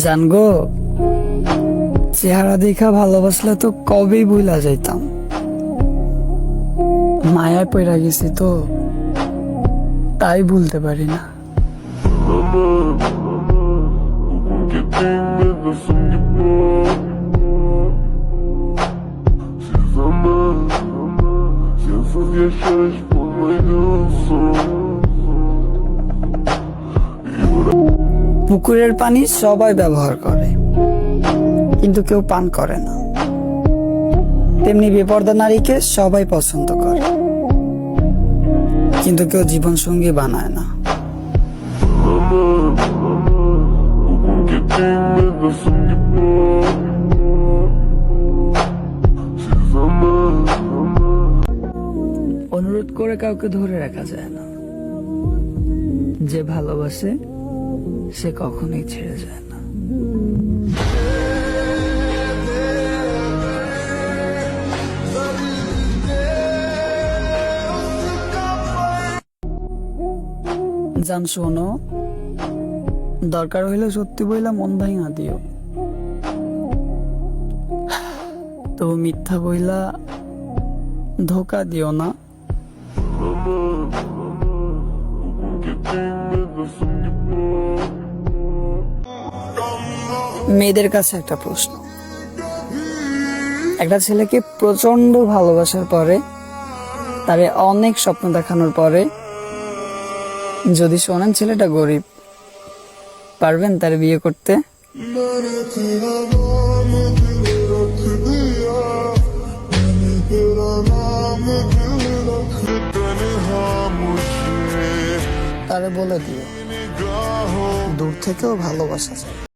জানগো, চেহারা দেখা ভালোবাসলে তো কবেই ভুলা যাইতাম। মায়ায় পড়া গেছি তো, তাই ভুলতে পারি না। পুকুরের পানি সবাই ব্যবহার করে, কিন্তু কেউ পান করে না। তেমনি বেপরদা নারীকে সবাই পছন্দ করে, কিন্তু কেউ জীবন সঙ্গী বানায় না। অনুরোধ করে কাউকে ধরে রাখা যায় না, যে ভালোবাসে সে কখনোই ছেড়ে যায় না। জান শোনো, দরকার হইলে সত্যি বইলা মন ভাঙা দিও, তো মিথ্যা বইলা ধোকা দিও না। মেয়েদের কাছে একটা প্রশ্ন, একটা ছেলেকে প্রচন্ড ভালোবাসার পরে, তারে অনেক স্বপ্ন দেখানোর পরে যদি শোনেন ছেলেটা গরিব, পারবেন তার বিয়ে করতে? তারে বলে দিও দূর থেকেও ভালোবাসা যায়।